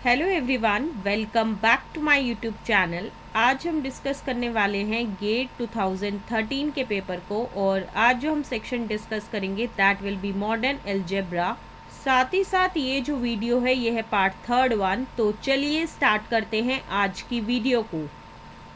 Hello everyone, welcome back to my YouTube channel. आज हम discuss करने वाले हैं गेट 2013 के पेपर को और आज जो हम सेक्शन डिस्कस करेंगे that will be modern algebra. साथ ही साथ ये जो वीडियो है ये है पार्ट 3 तो चलिए स्टार्ट करते हैं आज की वीडियो को।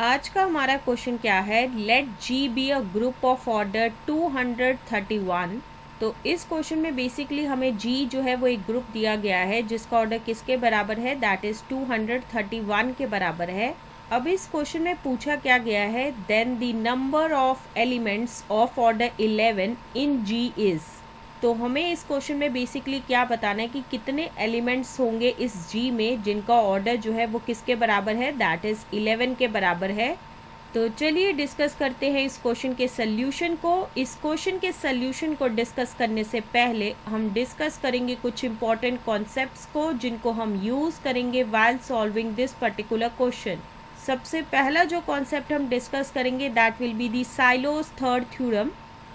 आज का हमारा क्वेश्चन क्या है, let G be a group of order 231। तो इस क्वेश्चन में बेसिकली हमें G जो है वो एक ग्रुप दिया गया है जिसका ऑर्डर किसके बराबर है, दैट इज 231 के बराबर है। अब इस क्वेश्चन में पूछा क्या गया है, then the number of elements of order 11 in G is. तो हमें इस क्वेश्चन में बेसिकली क्या बताना है कि कितने एलिमेंट्स होंगे इस G में जिनका ऑर्डर जो है वो किसके बराबर है, दैट इज 11 के बराबर है। तो चलिए डिस्कस करते हैं इस क्वेश्चन के सल्यूशन को। इस क्वेश्चन के सल्यूशन को डिस्कस करने से पहले हम डिस्कस करेंगे कुछ इंपॉर्टेंट कॉन्सेप्ट्स को जिनको हम यूज़ करेंगे while solving this particular question. सबसे पहला जो कॉन्सेप्ट हम डिस्कस करेंगे that will be the silos third theorem.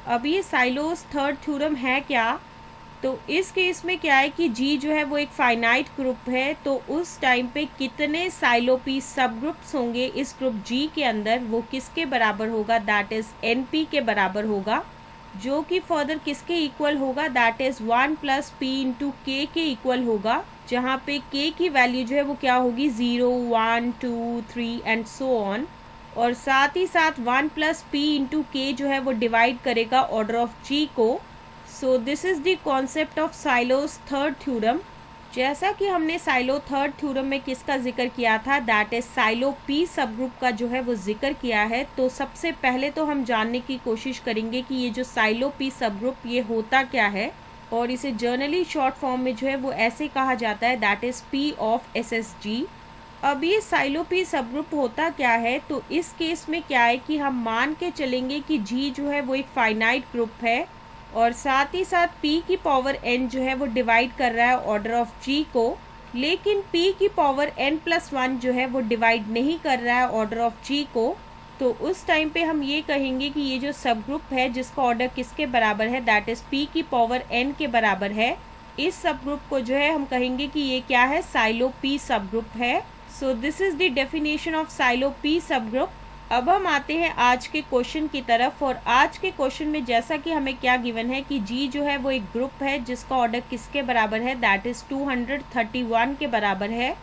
अब ये साइलोस थर्ड थ्योरम है क्या, तो इस केस में क्या है कि G जो है वो एक फाइनाइट ग्रुप है, तो उस टाइम पे कितने साइलोपी सब ग्रुप्स होंगे इस ग्रुप G के अंदर वो किसके बराबर होगा, दैट इज NP के बराबर होगा, जो कि फर्दर किसके इक्वल होगा, that is 1 plus P into K के इक्वल होगा, जहाँ पे K की वैल्यू जो है वो क्या होगी 0, 1, 2, 3 एंड सो ऑन। और साथ ही साथ 1 प्लस P इंटू K जो है वो डिवाइड करेगा ऑर्डर ऑफ G को। So this is the concept of silos third theorem. जैसा कि हमने साइलो थर्ड थ्योरम में किसका जिक्र किया था, दैट इज साइलो पी सब ग्रुप का जो है वो जिक्र किया है। तो सबसे पहले तो हम जानने की कोशिश करेंगे कि ये जो साइलो पी सब ग्रुप ये होता क्या है, और इसे जर्नली शॉर्ट फॉर्म में जो है वो ऐसे कहा जाता है, that is P of SSG। अब ये साइलो पी सब ग्रुप होता क्या है, तो इस केस में क्या है कि हम मान के चलेंगे कि G जो है वो एक फाइनाइट ग्रुप है और साथ ही साथ P की पावर n जो है वो डिवाइड कर रहा है ऑर्डर ऑफ G को, लेकिन P की पावर n+1 जो है वो डिवाइड नहीं कर रहा है ऑर्डर ऑफ G को। तो उस टाइम पे हम ये कहेंगे कि ये जो सब ग्रुप है जिसका ऑर्डर किसके बराबर है, दैट इज P की पावर n के बराबर है। इस सब ग्रुप को जो है हम कहेंगे कि ये क्या है, साइलो P सब ग्रुप है। So this is the definition of silo P सब ग्रुप। अब हम आते हैं आज के क्वेश्चन की तरफ, और आज के क्वेश्चन में जैसा कि हमें क्या गिवन है कि G जो है वो एक ग्रुप है जिसका ऑर्डर किसके बराबर है, दैट इज 231 के बराबर है।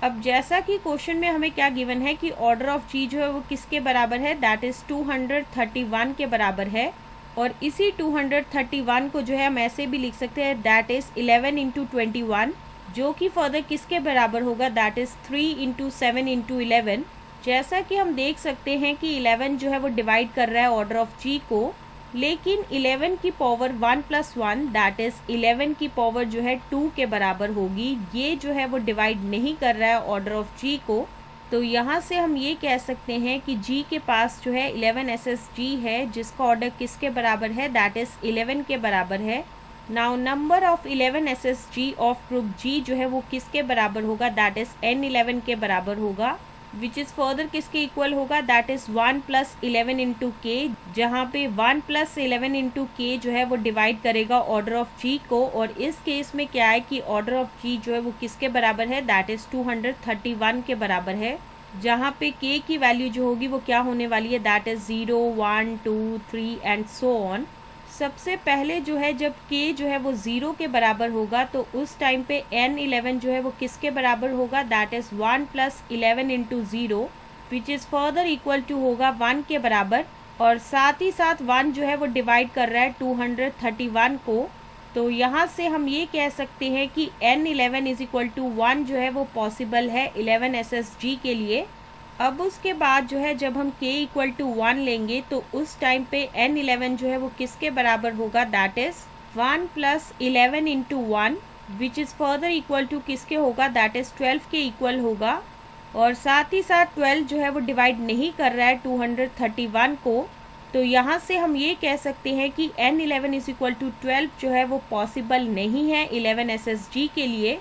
अब जैसा कि क्वेश्चन में हमें क्या गिवन है कि ऑर्डर ऑफ G जो है वो किसके बराबर है, दैट इज 231 के बराबर है, और इसी 231 को जो है हम ऐसे भी लिख सकते हैं, दैट इज 11 इंटू 21, जो कि फर्दर किसके बराबर होगा, दैट इज 3 इंटू 7 इंटू 11। जैसा कि हम देख सकते हैं कि 11 जो है वो डिवाइड कर रहा है ऑर्डर ऑफ G को, लेकिन 11 की पावर 1 प्लस 1 दैट इज 11 की पावर जो है 2 के बराबर होगी। ये जो है वो डिवाइड नहीं कर रहा है ऑर्डर ऑफ G को। तो यहाँ से हम ये कह सकते हैं कि G के पास जो है 11 SSG है जिसका ऑर्डर किसके बराबर है, दैट इज 11 के बराबर है। Now number of 11 SSG of group G जो है वो किसके बराबर होगा, दैट इज N11 के बराबर होगा, विच इज फर्दर किसके इक्वल होगा, that is 1 plus 11 into K, जहाँ पे 1 प्लस 11 इंटू K जो है वो डिवाइड करेगा ऑर्डर ऑफ G को। और इस केस में क्या है कि ऑर्डर ऑफ G जो है वो किसके बराबर है, दैट इज 231 के बराबर है, जहाँ पे K की वैल्यू जो होगी वो क्या होने वाली है, that is 0, 1, 2, 3 and so on. सबसे पहले जो है जब K जो है वो 0 के बराबर होगा तो उस टाइम पे N11 जो है वो किसके बराबर होगा, that is 1 plus 11 into 0 which is further equal to होगा 1 के बराबर, और साथ ही साथ 1 जो है वो डिवाइड कर रहा है 231 को। तो यहाँ से हम ये कह सकते हैं कि N11 इज इक्वल टू 1 जो है वो पॉसिबल है 11 SSG के लिए। अब उसके बाद जो है जब हम K इक्वल टू 1 लेंगे तो उस टाइम पे N11 जो है वो किसके बराबर होगा, that is 1 plus 11 into 1 which is further equal to किसके होगा, दैट इज 12 के इक्वल होगा, और साथ ही साथ 12 जो है वो डिवाइड नहीं कर रहा है 231 को। तो यहाँ से हम ये कह सकते हैं कि N11 इज इक्वल टू 12 जो है वो पॉसिबल नहीं है 11 SSG के लिए।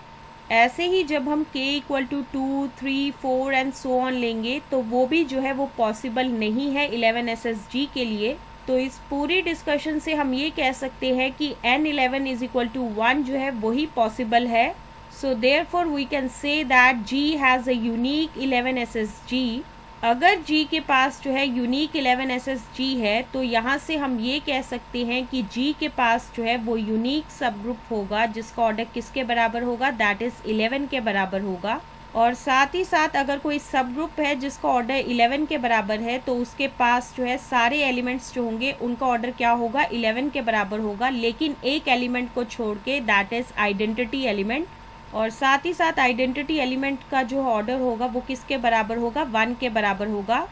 ऐसे ही जब हम K equal to 2, 3, 4 and so on लेंगे तो वो भी जो है वो पॉसिबल नहीं है 11 SSG के लिए। तो इस पूरी डिस्कशन से हम ये कह सकते हैं कि N11 इज इक्वल टू 1 जो है वही पॉसिबल है। So therefore we can say that G has a unique 11 SSG. अगर G के पास जो है यूनिक 11 SSG है तो यहाँ से हम ये कह सकते हैं कि G के पास जो है वो यूनिक सब ग्रुप होगा जिसका ऑर्डर किसके बराबर होगा, दैट इज़ 11 के बराबर होगा। और साथ ही साथ अगर कोई सब ग्रुप है जिसका ऑर्डर 11 के बराबर है तो उसके पास जो है सारे एलिमेंट्स जो होंगे उनका ऑर्डर क्या होगा, 11 के बराबर होगा, लेकिन एक एलिमेंट को छोड़ के, दैट इज़ आइडेंटिटी एलिमेंट। और साथ ही साथ आइडेंटिटी एलिमेंट का जो ऑर्डर होगा वो किसके बराबर होगा, 1 के बराबर होगा।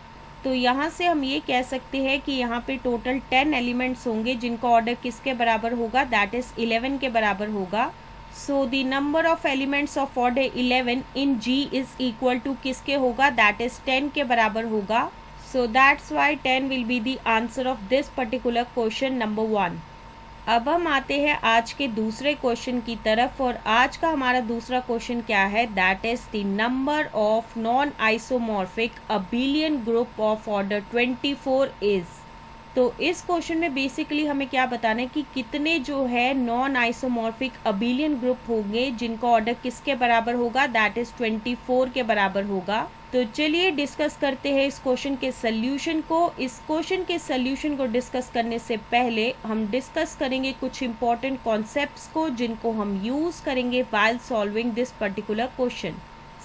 तो यहाँ से हम ये कह सकते हैं कि यहाँ पे टोटल 10 एलिमेंट्स होंगे जिनका ऑर्डर किसके बराबर होगा, दैट इज़ 11 के बराबर होगा। So the number of elements of order 11 in G is equal to किसके होगा, दैट इज़ 10 के बराबर होगा। So that's why 10 will be the answer of this particular question number 1। अब हम आते हैं आज के दूसरे क्वेश्चन की तरफ, और आज का हमारा दूसरा क्वेश्चन क्या है, that is the number of non isomorphic abelian group of order 24 is. तो इस क्वेश्चन में बेसिकली हमें क्या बताना है कि कितने जो है नॉन आइसोमॉर्फिक अबिलियन ग्रुप होंगे जिनका ऑर्डर किसके बराबर होगा, दैट इज 24 के बराबर होगा। तो चलिए डिस्कस करते हैं इस क्वेश्चन के सल्यूशन को। इस क्वेश्चन के सल्यूशन को डिस्कस करने से पहले हम डिस्कस करेंगे कुछ इंपॉर्टेंट कॉन्सेप्ट्स को जिनको हम यूज करेंगे while solving this particular question.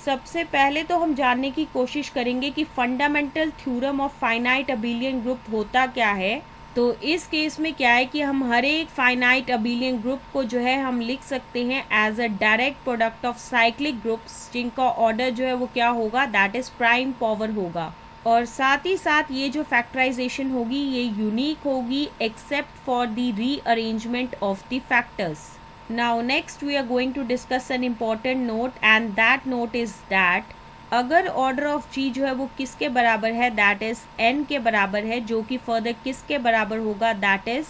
सबसे पहले तो हम जानने की कोशिश करेंगे कि fundamental theorem of finite abelian group होता क्या है। तो इस केस में क्या है कि हम हर एक फाइनाइट अबिलियन ग्रुप को जो है हम लिख सकते हैं as a direct product of cyclic groups जिनका ऑर्डर जो है वो क्या होगा, दैट इज प्राइम पावर होगा। और साथ ही साथ ये जो फैक्टराइजेशन होगी ये यूनिक होगी except for the rearrangement of the factors. Now next we are going to discuss an important note and that note is that अगर ऑर्डर ऑफ G जो है वो किसके बराबर है, दैट इज n के बराबर है, जो कि फर्दर किसके बराबर होगा, दैट इज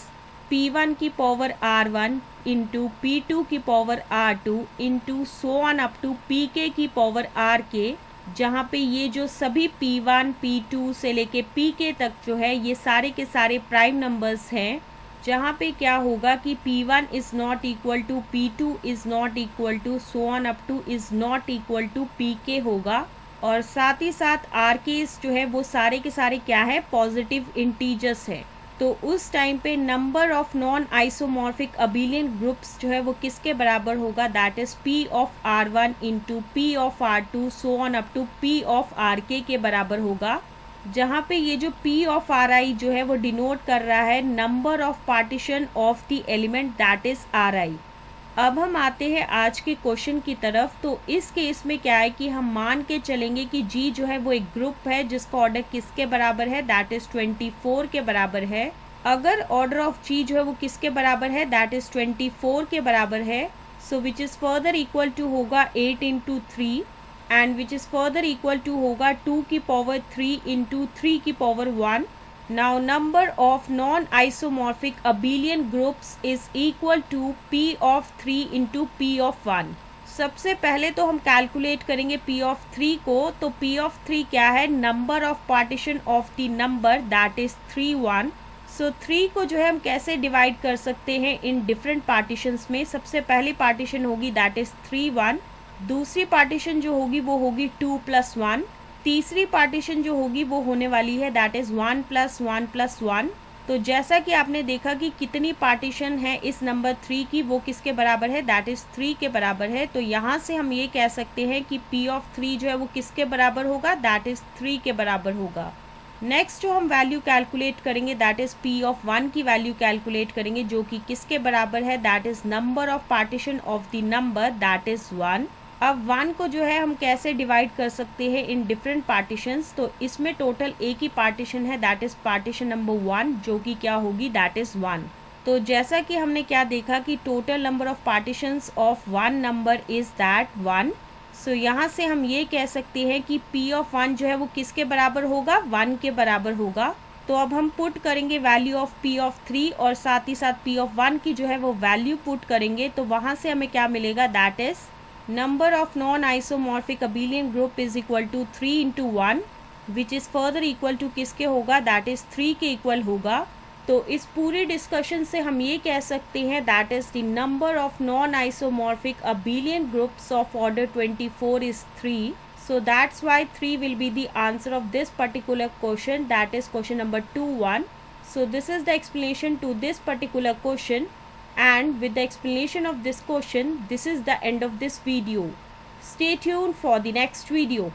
P1 की पावर R1 इंटू P2 की power R2 into so on up to Pk की पावर Rk, जहाँ पे ये जो सभी P1 P2 से लेके Pk तक जो है ये सारे के सारे प्राइम नंबर्स हैं, जहाँ पे क्या होगा कि P1 is not equal to P2 is not equal to so on up to is not equal to Pk होगा। और साथ ही साथ Rks जो है वो सारे के सारे क्या है, पॉजिटिव इंटीजर्स है। तो उस टाइम पे number of non isomorphic abelian groups जो है वो किसके बराबर होगा, that is P of R1 into P of R2 so on up to P of Rk के बराबर होगा, जहाँ पे ये जो P ऑफ Ri जो है वो डिनोट कर रहा है number of partition of the element, that is Ri। अब हम आते हैं आज के क्वेश्चन की तरफ। तो इस केस में क्या है कि हम मान के चलेंगे कि G जो है वो एक ग्रुप है जिसका ऑर्डर किसके बराबर है, दैट इज 24 के बराबर है। अगर ऑर्डर ऑफ G जो है वो किसके बराबर है, दैट इज 24 के बराबर है, so which is further equal to होगा 8 into 3 and which is further equal to होगा 2 की पावर 3 इंटू 3 की power 1। Now number of non-isomorphic abelian groups is equal to P of 3 into P of 1। सबसे पहले तो हम कैलकुलेट करेंगे P of 3 को। तो P of 3 क्या है, number of partition of the number, that is 3 1। सो 3 को जो है हम कैसे डिवाइड कर सकते हैं इन डिफरेंट पार्टीशंस में। सबसे पहली पार्टीशन होगी दैट इज 3 1, दूसरी पार्टीशन जो होगी वो होगी 2 + 1, तीसरी पार्टीशन जो होगी वो होने वाली है दैट इज 1 + 1 + 1। तो जैसा कि आपने देखा कि कितनी पार्टीशन है इस नंबर 3 की, वो किसके बराबर है, दैट इज 3 के बराबर है। तो यहाँ से हम ये कह सकते हैं कि P ऑफ 3 जो है वो किसके बराबर होगा, दैट इज 3 के बराबर होगा। नेक्स्ट जो हम वैल्यू कैलकुलेट करेंगे दैट इज P ऑफ 1 की वैल्यू कैलकुलेट करेंगे, जो कि किसके बराबर है, that is number of partition of the number, that is 1। अब 1 को जो है हम कैसे डिवाइड कर सकते हैं इन डिफरेंट पार्टीशंस। तो इसमें टोटल एक ही पार्टीशन है दैट इज पार्टीशन नंबर 1, जो कि क्या होगी, दैट इज 1। तो जैसा कि हमने क्या देखा कि total number of partitions of 1 number is that 1। सो यहाँ से हम ये कह सकते हैं कि P ऑफ 1 जो है वो किसके बराबर होगा, 1 के बराबर होगा। तो अब हम पुट करेंगे वैल्यू ऑफ P ऑफ 3 और साथ ही साथ P ऑफ 1 की जो है वो वैल्यू पुट करेंगे। तो वहाँ से हमें क्या मिलेगा, that is number of non isomorphic abelian group is equal to 3 into 1 which is further equal to किसके होगा, दैट इज 3 के इक्वल होगा। तो इस पूरे डिस्कशन से हम ये कह सकते हैं that is the number of non isomorphic abelian groups of order 24 is 3. So that's why 3 will be the answer of this particular question, that is question number 2-1. So this is the explanation to this particular question, and with the explanation of this question, this is the end of this video. Stay tuned for the next video.